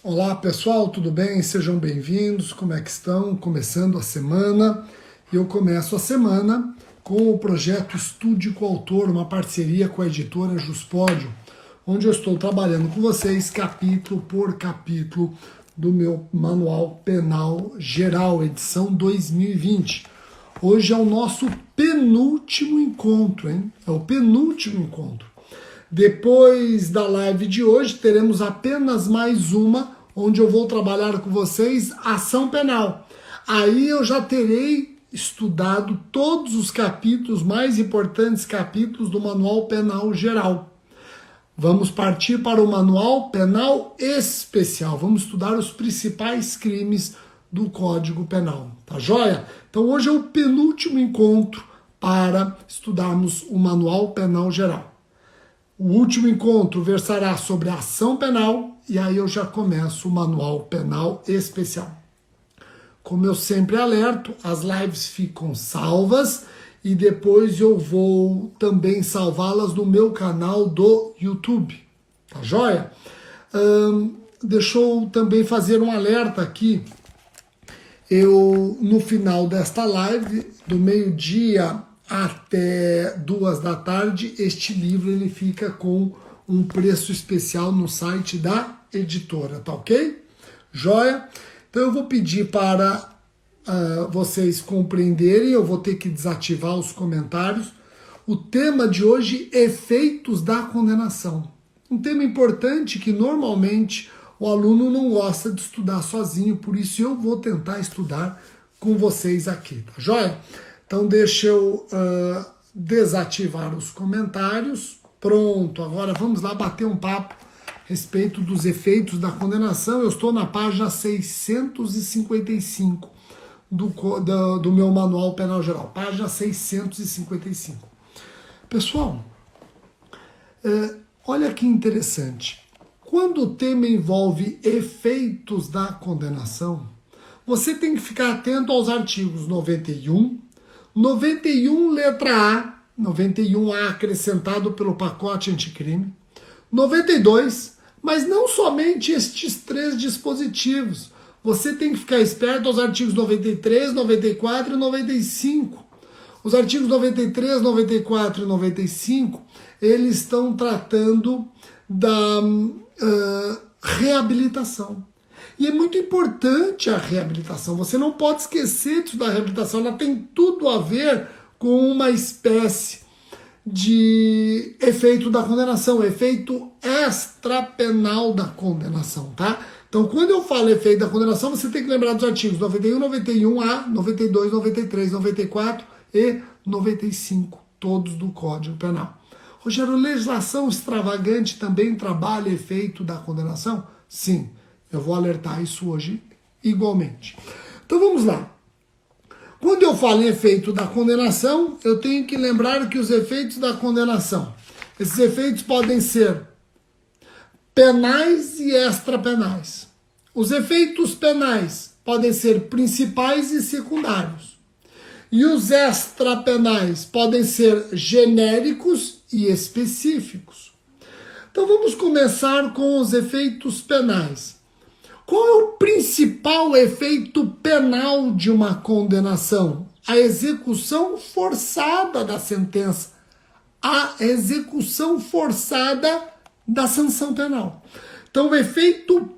Olá pessoal, tudo bem? Sejam bem-vindos. Como é que estão? Começando a semana. Eu começo a semana com o projeto Estude com o Autor, uma parceria com a editora Juspódio, onde eu estou trabalhando com vocês capítulo por capítulo do meu Manual Penal Geral, edição 2020. Hoje é o nosso penúltimo encontro, hein? É o penúltimo encontro. Depois da live de hoje, teremos apenas mais uma, onde eu vou trabalhar com vocês ação penal. Aí eu já terei estudado todos os capítulos, mais importantes capítulos do Manual Penal Geral. Vamos partir para o Manual Penal Especial. Vamos estudar os principais crimes do Código Penal. Tá joia? Então hoje é o penúltimo encontro para estudarmos o Manual Penal Geral. O último encontro versará sobre a ação penal e aí eu já começo o Manual Penal Especial. Como eu sempre alerto, as lives ficam salvas e depois eu vou também salvá-las no meu canal do YouTube. Tá joia? Deixa eu também fazer um alerta aqui. No final desta live, do meio-dia até 2 da tarde, este livro ele fica com um preço especial no site da editora, tá ok? Joia? Então eu vou pedir para vocês compreenderem, eu vou ter que desativar os comentários. O tema de hoje, efeitos da condenação. Um tema importante que normalmente o aluno não gosta de estudar sozinho, por isso eu vou tentar estudar com vocês aqui, tá joia? Então deixa eu desativar os comentários. Pronto, agora vamos lá bater um papo a respeito dos efeitos da condenação. Eu estou na página 655 do meu Manual Penal Geral. Página 655. Pessoal, olha que interessante. Quando o tema envolve efeitos da condenação, você tem que ficar atento aos artigos 91, 91 letra A, 91A acrescentado pelo pacote anticrime, 92, mas não somente estes 3 dispositivos. Você tem que ficar esperto aos artigos 93, 94 e 95. Os artigos 93, 94 e 95, eles estão tratando da reabilitação. E é muito importante a reabilitação. Você não pode esquecer disso da reabilitação. Ela tem tudo a ver com uma espécie de efeito da condenação, efeito extrapenal da condenação, tá? Então, quando eu falo efeito da condenação, você tem que lembrar dos artigos 91, 91A, 92, 93, 94 e 95, todos do Código Penal. Rogério, legislação extravagante também trabalha efeito da condenação? Sim. Eu vou alertar isso hoje igualmente. Então vamos lá. Quando eu falo em efeito da condenação, eu tenho que lembrar que os efeitos da condenação, esses efeitos podem ser penais e extrapenais. Os efeitos penais podem ser principais e secundários. E os extrapenais podem ser genéricos e específicos. Então vamos começar com os efeitos penais. Qual é o principal efeito penal de uma condenação? A execução forçada da sentença, a execução forçada da sanção penal. Então, o efeito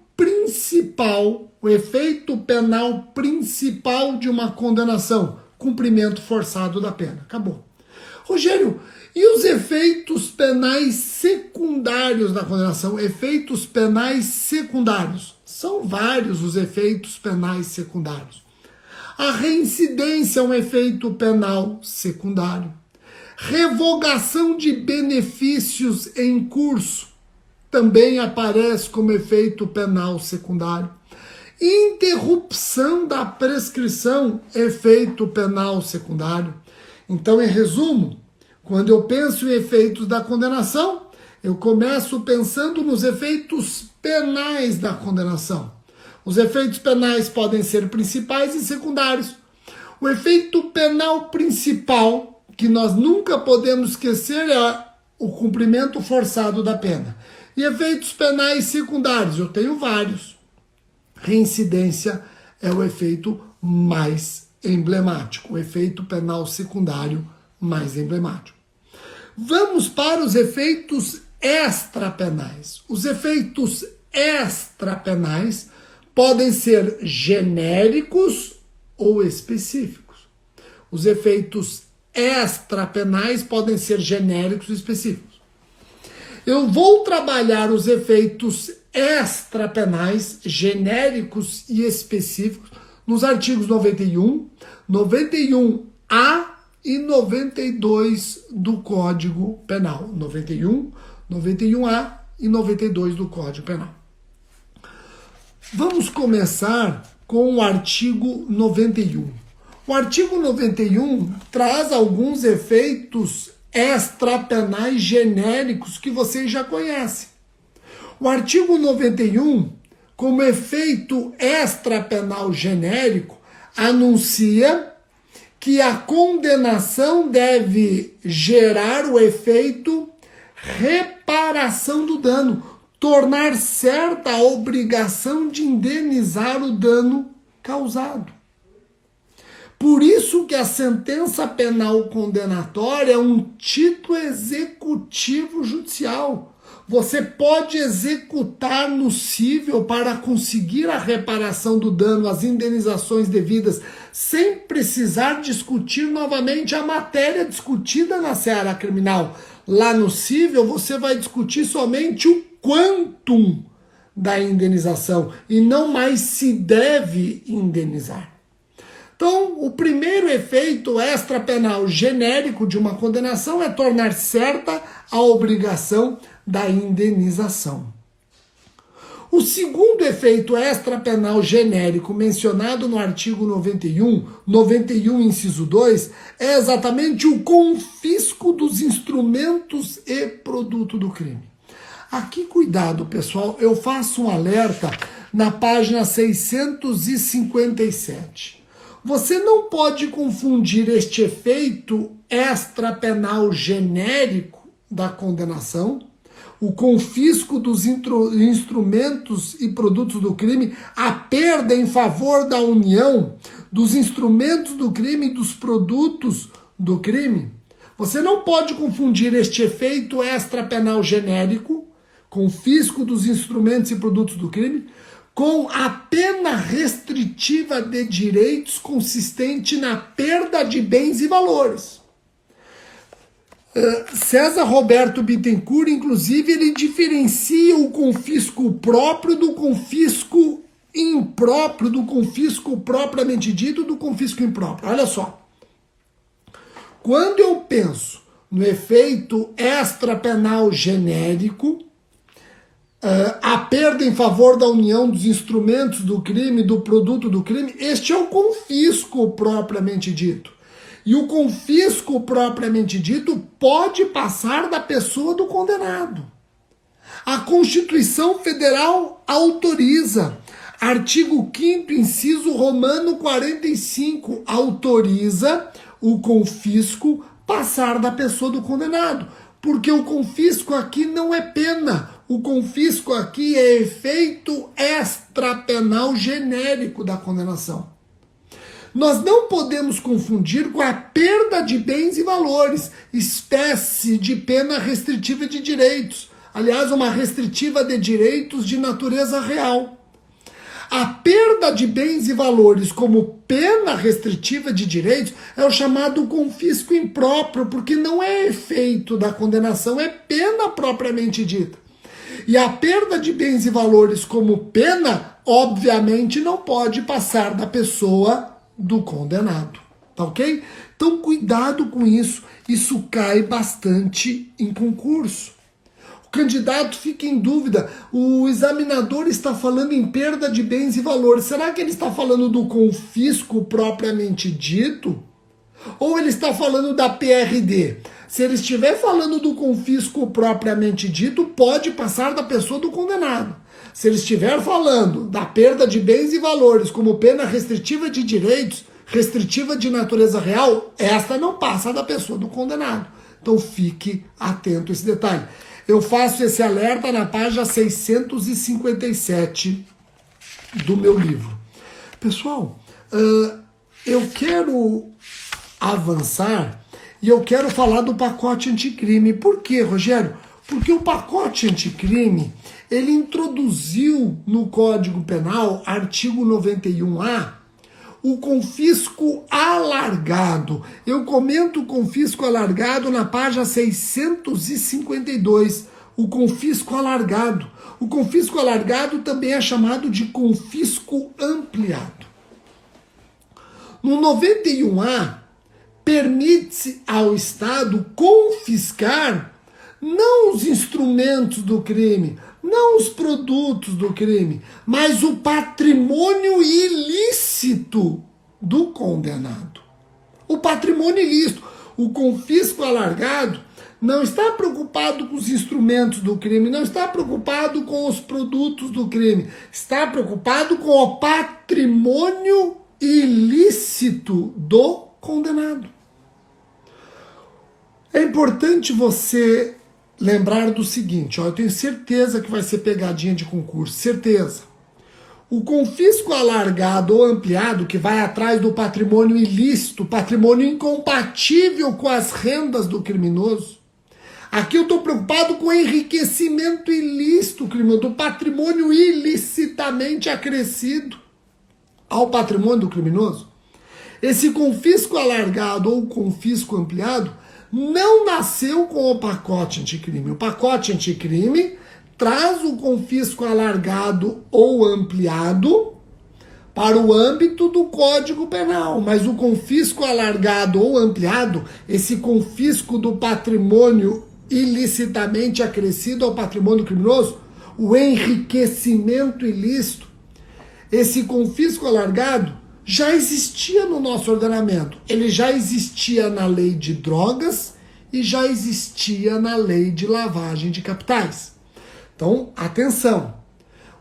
penal principal de uma condenação, cumprimento forçado da pena. Acabou. Rogério, e os efeitos penais secundários da condenação? Efeitos penais secundários. São vários os efeitos penais secundários. A reincidência é um efeito penal secundário. Revogação de benefícios em curso também aparece como efeito penal secundário. Interrupção da prescrição, efeito penal secundário. Então, em resumo, quando eu penso em efeitos da condenação, eu começo pensando nos efeitos penais da condenação. Os efeitos penais podem ser principais e secundários. O efeito penal principal, que nós nunca podemos esquecer, é o cumprimento forçado da pena. E efeitos penais secundários, eu tenho vários. reincidência é o efeito mais emblemático, o efeito penal secundário mais emblemático. Vamos para os efeitos extrapenais. Os efeitos extrapenais podem ser genéricos ou específicos. Os efeitos extrapenais podem ser genéricos ou específicos. Eu vou trabalhar os efeitos extrapenais, genéricos e específicos, nos artigos 91, 91A e 92 do Código Penal. 91, 91A e 92 do Código Penal. Vamos começar com o artigo 91. O artigo 91 traz alguns efeitos extrapenais genéricos que vocês já conhecem. O artigo 91, como efeito extrapenal genérico, anuncia que a condenação deve gerar o efeito reparação do dano, tornar certa a obrigação de indenizar o dano causado. Por isso que a sentença penal condenatória é um título executivo judicial. Você pode executar no cível para conseguir a reparação do dano, as indenizações devidas, sem precisar discutir novamente a matéria discutida na seara criminal. Lá no cível, você vai discutir somente o quantum da indenização e não mais se deve indenizar. Então, o primeiro efeito extrapenal genérico de uma condenação é tornar certa a obrigação da indenização. O segundo efeito extrapenal genérico mencionado no artigo 91 inciso 2, é exatamente o confisco dos instrumentos e produto do crime. Aqui, cuidado, pessoal, eu faço um alerta na página 657. Você não pode confundir este efeito extrapenal genérico da condenação, o confisco dos instrumentos e produtos do crime, a perda em favor da União dos instrumentos do crime e dos produtos do crime. Você não pode confundir este efeito extrapenal genérico, confisco dos instrumentos e produtos do crime, com a pena restritiva de direitos consistente na perda de bens e valores. César Roberto Bittencourt, inclusive, ele diferencia o confisco próprio do confisco impróprio, do confisco propriamente dito do confisco impróprio. Olha só. Quando eu penso no efeito extrapenal genérico, a perda em favor da união dos instrumentos do crime, do produto do crime, este é o confisco propriamente dito. E o confisco propriamente dito pode passar da pessoa do condenado. A Constituição Federal autoriza. Artigo 5º, inciso romano 45, autoriza o confisco passar da pessoa do condenado. Porque o confisco aqui não é pena. O confisco aqui é efeito extrapenal genérico da condenação. Nós não podemos confundir com a perda de bens e valores, espécie de pena restritiva de direitos. Aliás, uma restritiva de direitos de natureza real. A perda de bens e valores como pena restritiva de direitos é o chamado confisco impróprio, porque não é efeito da condenação, é pena propriamente dita. E a perda de bens e valores como pena, obviamente, não pode passar da pessoa do condenado, tá ok? Então, cuidado com isso, isso cai bastante em concurso. O candidato fica em dúvida, o examinador está falando em perda de bens e valores, será que ele está falando do confisco propriamente dito? Ou ele está falando da PRD? Se ele estiver falando do confisco propriamente dito, pode passar da pessoa do condenado. Se ele estiver falando da perda de bens e valores como pena restritiva de direitos, restritiva de natureza real, esta não passa da pessoa do condenado. Então fique atento a esse detalhe. Eu faço esse alerta na página 657 do meu livro. Pessoal, eu quero avançar e eu quero falar do pacote anticrime. Por quê, Rogério? Porque o pacote anticrime, ele introduziu no Código Penal, artigo 91A, o confisco alargado. Eu comento o confisco alargado na página 652. O confisco alargado. O confisco alargado também é chamado de confisco ampliado. No 91A, permite-se ao Estado confiscar não os instrumentos do crime, não os produtos do crime, mas o patrimônio ilícito do condenado. O patrimônio ilícito. O confisco alargado não está preocupado com os instrumentos do crime, não está preocupado com os produtos do crime, está preocupado com o patrimônio ilícito do condenado. É importante você lembrar do seguinte, eu tenho certeza que vai ser pegadinha de concurso, certeza. O confisco alargado ou ampliado, que vai atrás do patrimônio ilícito, patrimônio incompatível com as rendas do criminoso. Aqui eu estou preocupado com o enriquecimento ilícito criminoso, do patrimônio ilicitamente acrescido ao patrimônio do criminoso. Esse confisco alargado ou confisco ampliado não nasceu com o pacote anticrime. O pacote anticrime traz o confisco alargado ou ampliado para o âmbito do Código Penal, mas o confisco alargado ou ampliado, esse confisco do patrimônio ilicitamente acrescido ao patrimônio criminoso, o enriquecimento ilícito, esse confisco alargado já existia no nosso ordenamento. Ele já existia na lei de drogas e já existia na lei de lavagem de capitais. Então, atenção.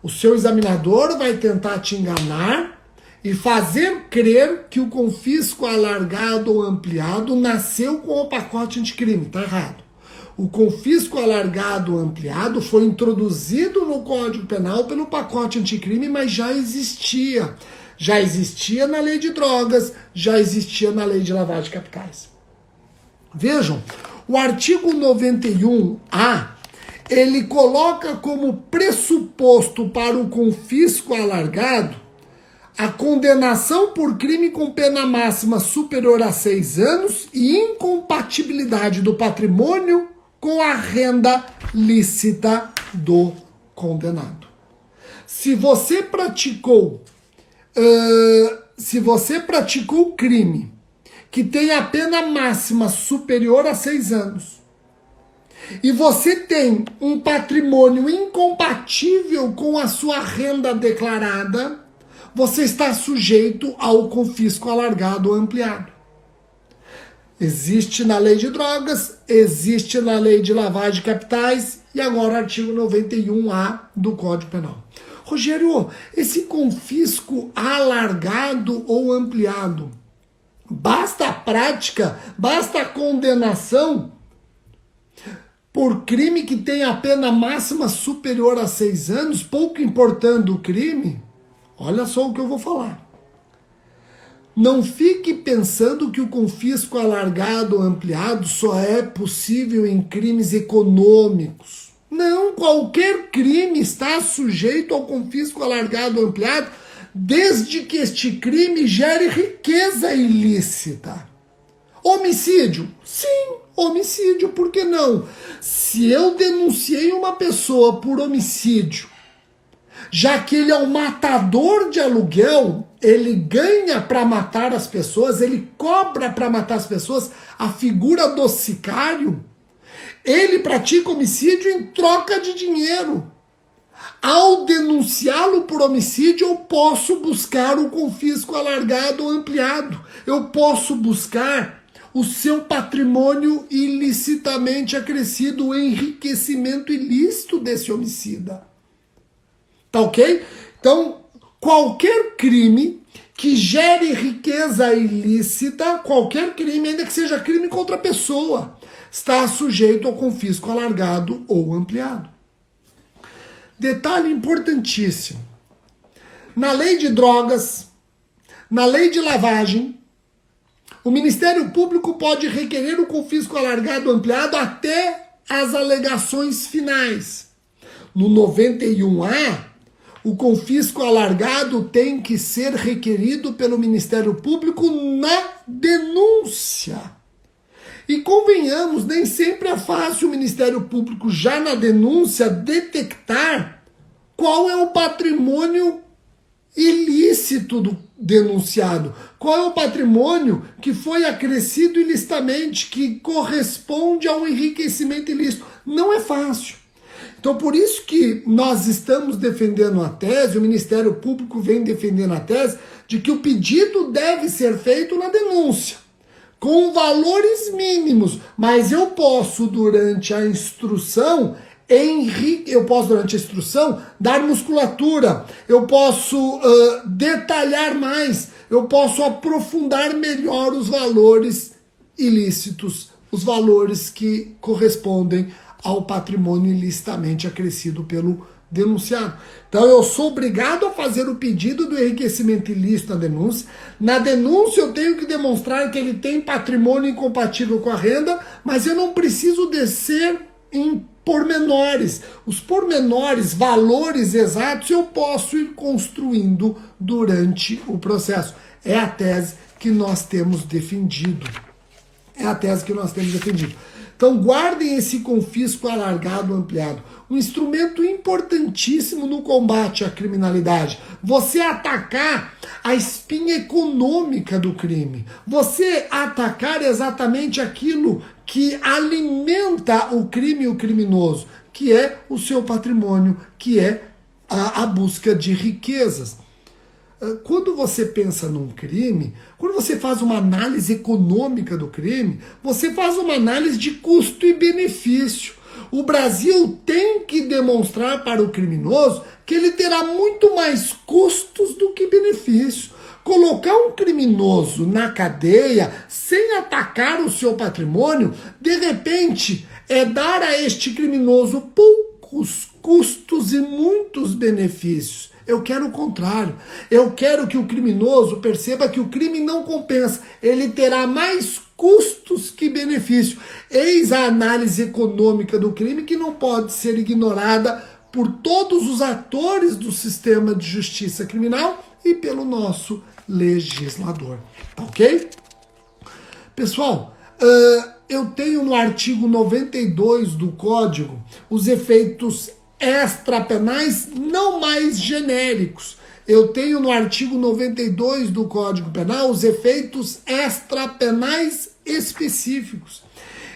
O seu examinador vai tentar te enganar e fazer crer que o confisco alargado ou ampliado nasceu com o pacote anticrime. Está errado. O confisco alargado ou ampliado foi introduzido no Código Penal pelo pacote anticrime, mas já existia. Já existia na lei de drogas, já existia na lei de lavagem de capitais. Vejam, o artigo 91A, ele coloca como pressuposto para o confisco alargado a condenação por crime com pena máxima superior a 6 anos e incompatibilidade do patrimônio com a renda lícita do condenado. Se você praticou crime que tem a pena máxima superior a 6 anos e você tem um patrimônio incompatível com a sua renda declarada, você está sujeito ao confisco alargado ou ampliado. Existe na lei de drogas, existe na lei de lavagem de capitais e agora o artigo 91A do Código Penal. Rogério, esse confisco alargado ou ampliado, basta a prática, basta a condenação por crime que tem a pena máxima superior a 6 anos, pouco importando o crime? Olha só o que eu vou falar. Não fique pensando que o confisco alargado ou ampliado só é possível em crimes econômicos. Não, qualquer crime está sujeito ao confisco alargado ou ampliado, desde que este crime gere riqueza ilícita. Homicídio? Sim, homicídio, por que não? Se eu denunciei uma pessoa por homicídio, já que ele é um matador de aluguel, ele ganha para matar as pessoas, ele cobra para matar as pessoas, a figura do sicário, ele pratica homicídio em troca de dinheiro. Ao denunciá-lo por homicídio, eu posso buscar o confisco alargado ou ampliado. Eu posso buscar o seu patrimônio ilicitamente acrescido, o enriquecimento ilícito desse homicida. Tá ok? Então, qualquer crime que gere riqueza ilícita, qualquer crime, ainda que seja crime contra a pessoa, está sujeito ao confisco alargado ou ampliado. Detalhe importantíssimo. Na lei de drogas, na lei de lavagem, o Ministério Público pode requerer o confisco alargado ampliado até as alegações finais. No 91A, o confisco alargado tem que ser requerido pelo Ministério Público na denúncia. E convenhamos, nem sempre é fácil o Ministério Público, já na denúncia, detectar qual é o patrimônio ilícito do denunciado, qual é o patrimônio que foi acrescido ilicitamente, que corresponde a um enriquecimento ilícito. Não é fácil. Então, por isso que nós estamos defendendo a tese, o Ministério Público vem defendendo a tese, de que o pedido deve ser feito na denúncia, com valores mínimos, mas eu posso, durante a instrução, dar musculatura, eu posso detalhar mais, eu posso aprofundar melhor os valores ilícitos, os valores que correspondem ao patrimônio ilicitamente acrescido pelo denunciado. Então eu sou obrigado a fazer o pedido do enriquecimento ilícito na denúncia. Na denúncia eu tenho que demonstrar que ele tem patrimônio incompatível com a renda, mas eu não preciso descer em pormenores. Os pormenores, valores exatos, eu posso ir construindo durante o processo. É a tese que nós temos defendido. Então guardem esse confisco alargado, ampliado. Um instrumento importantíssimo no combate à criminalidade. Você atacar a espinha econômica do crime. Você atacar exatamente aquilo que alimenta o crime e o criminoso, que é o seu patrimônio, que é a busca de riquezas. Quando você pensa num crime, quando você faz uma análise econômica do crime, você faz uma análise de custo e benefício. O Brasil tem que demonstrar para o criminoso que ele terá muito mais custos do que benefício. Colocar um criminoso na cadeia sem atacar o seu patrimônio, de repente, é dar a este criminoso poucos custos e muitos benefícios. Eu quero o contrário. Eu quero que o criminoso perceba que o crime não compensa. Ele terá mais custos que benefício. Eis a análise econômica do crime que não pode ser ignorada por todos os atores do sistema de justiça criminal e pelo nosso legislador. Tá ok? Pessoal, eu tenho no artigo 92 do Código os efeitos extrapenais não mais genéricos. Eu tenho no artigo 92 do Código Penal os efeitos extrapenais específicos.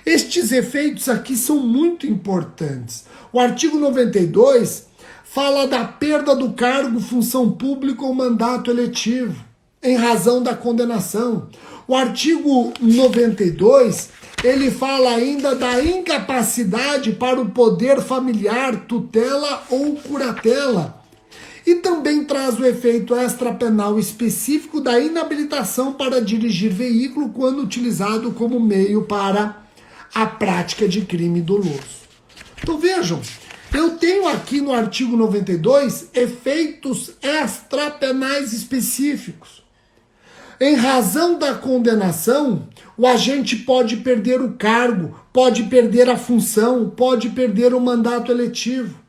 Estes efeitos aqui são muito importantes. O artigo 92 fala da perda do cargo, função pública ou mandato eletivo, em razão da condenação. O artigo 92 ele fala ainda da incapacidade para o poder familiar, tutela ou curatela. E também traz o efeito extrapenal específico da inabilitação para dirigir veículo quando utilizado como meio para a prática de crime doloso. Então vejam, eu tenho aqui no artigo 92 efeitos extrapenais específicos. Em razão da condenação, o agente pode perder o cargo, pode perder a função, pode perder o mandato eletivo.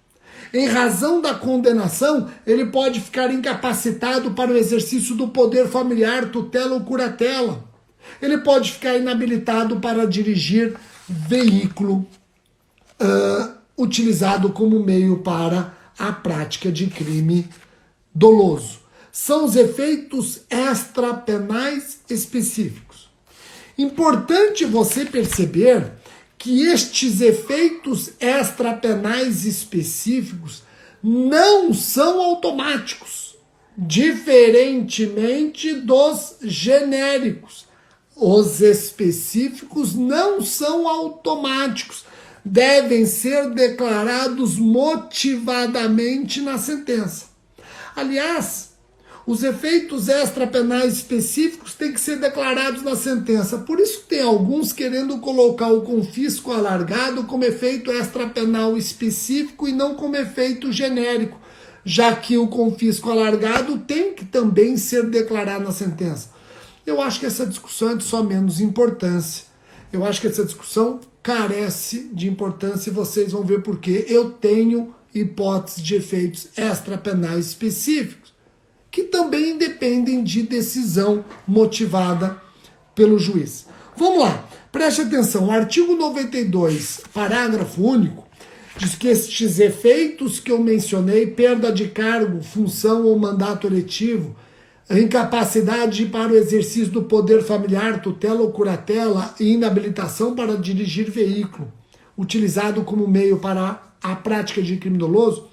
Em razão da condenação, ele pode ficar incapacitado para o exercício do poder familiar, tutela ou curatela. Ele pode ficar inabilitado para dirigir veículo utilizado como meio para a prática de crime doloso. São os efeitos extrapenais específicos. Importante você perceber que estes efeitos extrapenais específicos não são automáticos, diferentemente dos genéricos. Os específicos não são automáticos, devem ser declarados motivadamente na sentença. Aliás, os efeitos extrapenais específicos têm que ser declarados na sentença. Por isso tem alguns querendo colocar o confisco alargado como efeito extrapenal específico e não como efeito genérico. já que o confisco alargado tem que também ser declarado na sentença. Eu acho que essa discussão é de só menos importância. Eu acho que essa discussão carece de importância e vocês vão ver por quê. Eu tenho hipóteses de efeitos extrapenais específicos, que também dependem de decisão motivada pelo juiz. Vamos lá, preste atenção. O artigo 92, parágrafo único, diz que estes efeitos que eu mencionei, perda de cargo, função ou mandato eletivo, incapacidade para o exercício do poder familiar, tutela ou curatela e inabilitação para dirigir veículo, utilizado como meio para a prática de crime doloso,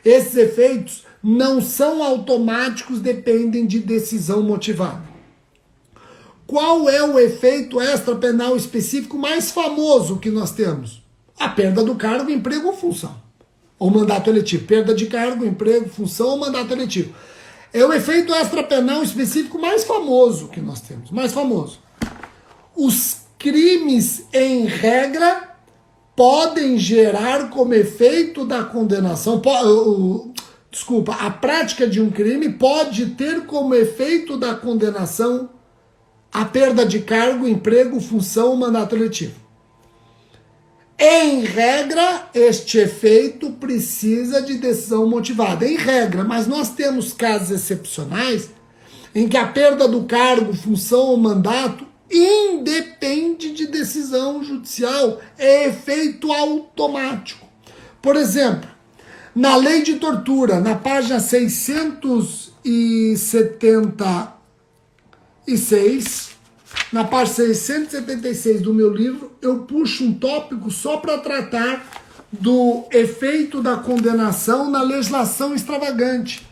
esses efeitos não são automáticos, dependem de decisão motivada. Qual é o efeito extrapenal específico mais famoso que nós temos? A perda do cargo, emprego ou função. Ou mandato eletivo. Perda de cargo, emprego, função ou mandato eletivo. É o efeito extrapenal específico mais famoso que nós temos. Mais famoso. Os crimes, em regra, podem gerar como efeito da condenação... a prática de um crime pode ter como efeito da condenação a perda de cargo, emprego, função ou mandato eletivo. Em regra, este efeito precisa de decisão motivada. Em regra, mas nós temos casos excepcionais em que a perda do cargo, função ou mandato independe de decisão judicial, é efeito automático. Por exemplo, na lei de tortura, na página 676, na página 676 do meu livro, eu puxo um tópico só para tratar do efeito da condenação na legislação extravagante.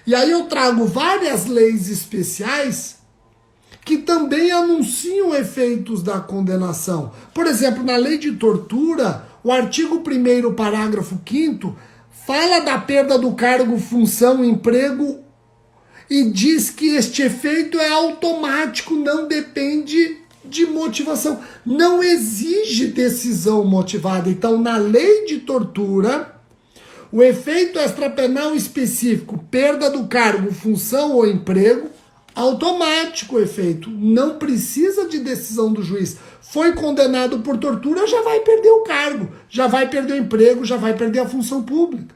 E aí eu trago várias leis especiais que também anunciam efeitos da condenação. Por exemplo, na lei de tortura, o artigo 1º, parágrafo 5º, fala da perda do cargo, função, emprego e diz que este efeito é automático, não depende de motivação, não exige decisão motivada. Então, na lei de tortura, o efeito extrapenal específico, perda do cargo, função ou emprego, automático o efeito, não precisa de decisão do juiz. Foi condenado por tortura, já vai perder o cargo, já vai perder o emprego, já vai perder a função pública.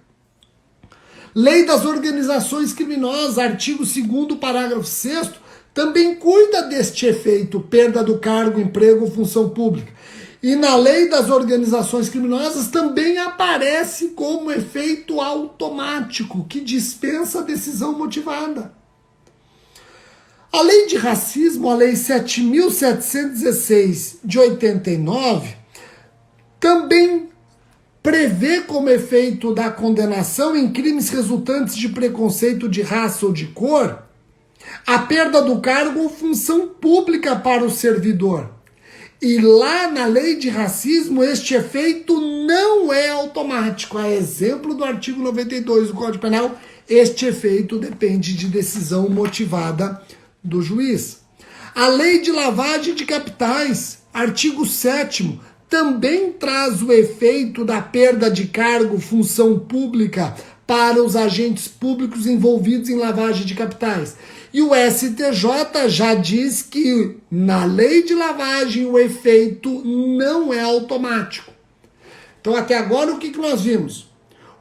Lei das organizações criminosas, artigo 2º, parágrafo 6º, também cuida deste efeito, perda do cargo, emprego, função pública. E na lei das organizações criminosas também aparece como efeito automático, que dispensa decisão motivada. A lei de racismo, a lei 7.716 de 89, também prevê como efeito da condenação em crimes resultantes de preconceito de raça ou de cor a perda do cargo ou função pública para o servidor. E lá na lei de racismo este efeito não é automático. A exemplo do artigo 92 do Código Penal, este efeito depende de decisão motivada do juiz. A lei de lavagem de capitais, artigo 7º, também traz o efeito da perda de cargo, função pública para os agentes públicos envolvidos em lavagem de capitais. E o STJ já diz que na lei de lavagem o efeito não é automático. Então até agora o que nós vimos?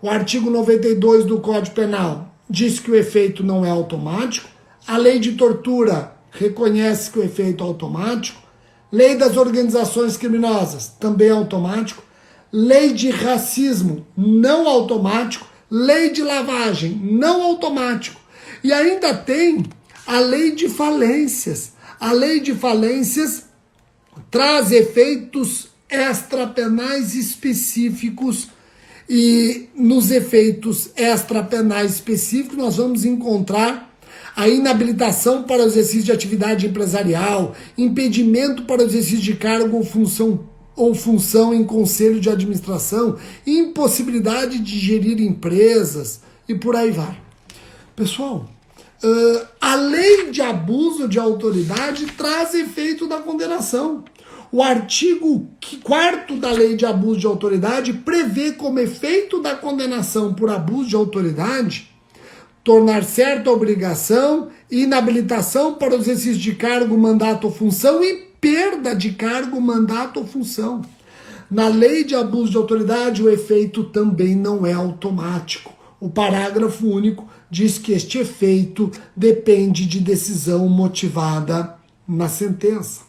O artigo 92 do Código Penal diz que o efeito não é automático. A lei de tortura reconhece que o efeito é automático. Lei das organizações criminosas, também automático. Lei de racismo, não automático. Lei de lavagem, não automático. E ainda tem a lei de falências. A lei de falências traz efeitos extrapenais específicos. E nos efeitos extrapenais específicos nós vamos encontrar a inabilitação para o exercício de atividade empresarial, impedimento para o exercício de cargo ou função em conselho de administração, impossibilidade de gerir empresas e por aí vai. Pessoal, a lei de abuso de autoridade traz efeito da condenação. O artigo 4º da lei de abuso de autoridade prevê como efeito da condenação por abuso de autoridade tornar certa a obrigação, inabilitação para o exercício de cargo, mandato ou função e perda de cargo, mandato ou função. Na lei de abuso de autoridade, o efeito também não é automático. O parágrafo único diz que este efeito depende de decisão motivada na sentença.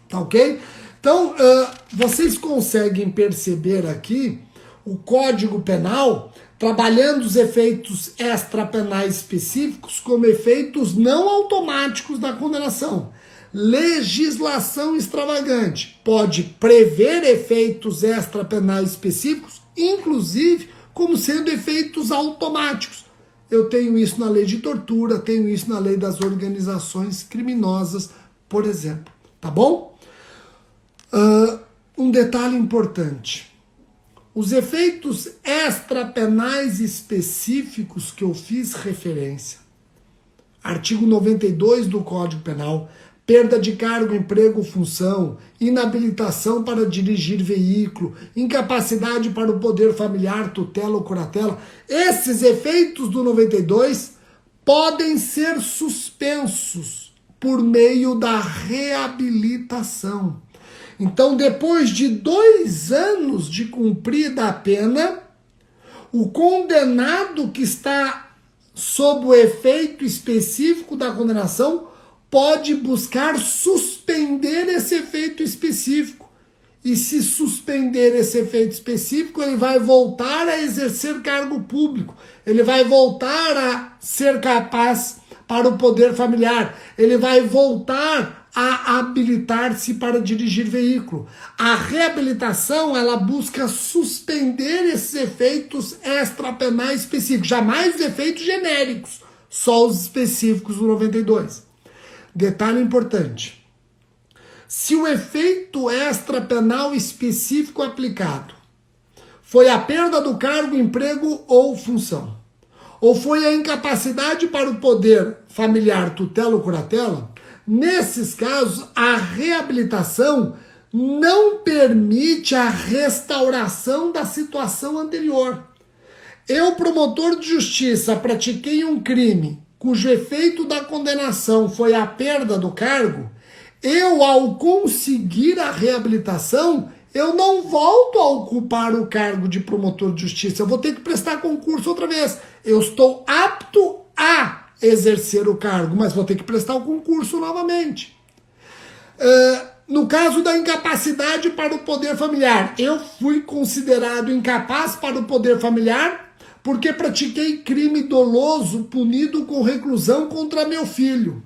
Tá ok? Então, vocês conseguem perceber aqui o Código Penal trabalhando os efeitos extrapenais específicos como efeitos não automáticos da condenação. Legislação extravagante pode prever efeitos extrapenais específicos, inclusive como sendo efeitos automáticos. Eu tenho isso na lei de tortura, tenho isso na lei das organizações criminosas, por exemplo. Tá bom? Um detalhe importante. Os efeitos extrapenais específicos que eu fiz referência, artigo 92 do Código Penal, perda de cargo, emprego, função, inabilitação para dirigir veículo, incapacidade para o poder familiar, tutela ou curatela, esses efeitos do 92 podem ser suspensos por meio da reabilitação. Então, depois de 2 anos de cumprida a pena, o condenado que está sob o efeito específico da condenação pode buscar suspender esse efeito específico. E se suspender esse efeito específico, ele vai voltar a exercer cargo público, ele vai voltar a ser capaz para o poder familiar, ele vai voltar a habilitar-se para dirigir veículo. A reabilitação, ela busca suspender esses efeitos extrapenais específicos, jamais os efeitos genéricos, só os específicos do 92. Detalhe importante. Se o efeito extrapenal específico aplicado foi a perda do cargo, emprego ou função, ou foi a incapacidade para o poder familiar, tutela ou curatela, nesses casos, a reabilitação não permite a restauração da situação anterior. Eu, promotor de justiça, pratiquei um crime cujo efeito da condenação foi a perda do cargo, eu, ao conseguir a reabilitação, eu não volto a ocupar o cargo de promotor de justiça, eu vou ter que prestar concurso outra vez. Eu estou apto a exercer o cargo, mas vou ter que prestar o concurso novamente. No caso da incapacidade para o poder familiar, eu fui considerado incapaz para o poder familiar porque pratiquei crime doloso punido com reclusão contra meu filho.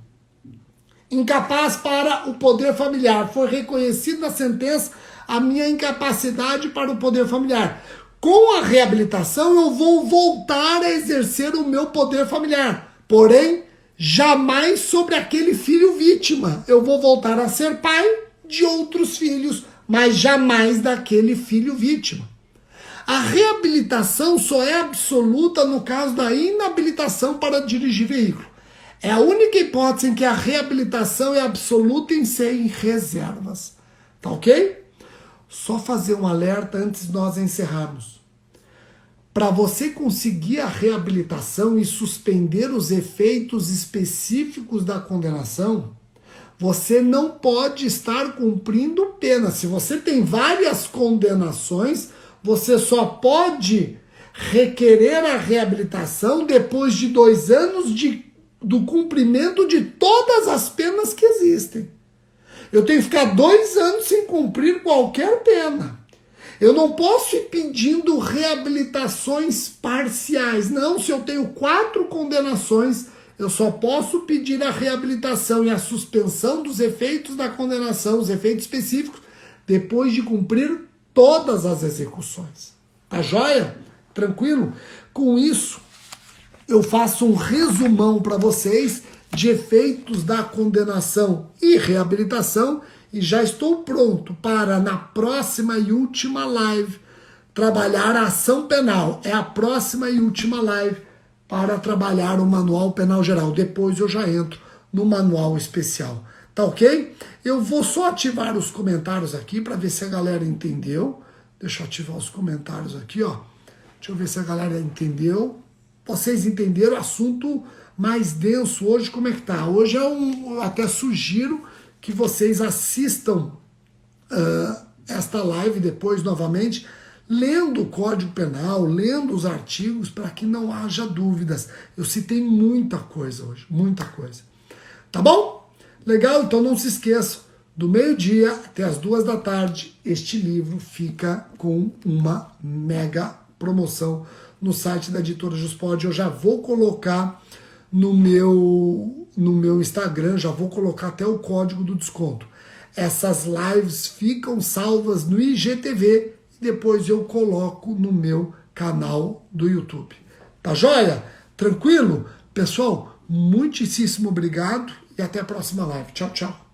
Incapaz para o poder familiar, foi reconhecido na sentença a minha incapacidade para o poder familiar. Com a reabilitação, eu vou voltar a exercer o meu poder familiar. Porém, jamais sobre aquele filho vítima. Eu vou voltar a ser pai de outros filhos, mas jamais daquele filho vítima. A reabilitação só é absoluta no caso da inabilitação para dirigir veículo. É a única hipótese em que a reabilitação é absoluta em sem reservas. Tá ok? Só fazer um alerta antes de nós encerrarmos. Para você conseguir a reabilitação e suspender os efeitos específicos da condenação, você não pode estar cumprindo pena. Se você tem várias condenações, você só pode requerer a reabilitação depois de 2 anos do cumprimento de todas as penas que existem. Eu tenho que ficar 2 anos sem cumprir qualquer pena. Eu não posso ir pedindo reabilitações parciais. Não, se eu tenho 4 condenações, eu só posso pedir a reabilitação e a suspensão dos efeitos da condenação, os efeitos específicos, depois de cumprir todas as execuções. Tá joia? Tranquilo? Com isso, eu faço um resumão para vocês de efeitos da condenação e reabilitação e já estou pronto para, na próxima e última live, trabalhar a ação penal. É a próxima e última live para trabalhar o Manual Penal Geral. Depois eu já entro no Manual Especial. Tá ok? Eu vou só ativar os comentários aqui para ver se a galera entendeu. Deixa eu ativar os comentários aqui, ó. Deixa eu ver se a galera entendeu. vocês entenderam, assunto mais denso hoje, como é que tá? Hoje eu até sugiro que vocês assistam esta live depois novamente, lendo o Código Penal, lendo os artigos, para que não haja dúvidas. Eu citei muita coisa hoje, muita coisa. Tá bom? Legal? Então não se esqueçam, do meio-dia até as 2 da tarde, este livro fica com uma mega promoção no site da Editora Juspod. Eu já vou colocar no meu Instagram, já vou colocar até o código do desconto. Essas lives ficam salvas no IGTV e depois eu coloco no meu canal do YouTube. Tá joia? Tranquilo? Pessoal, muitíssimo obrigado e até a próxima live. Tchau, tchau.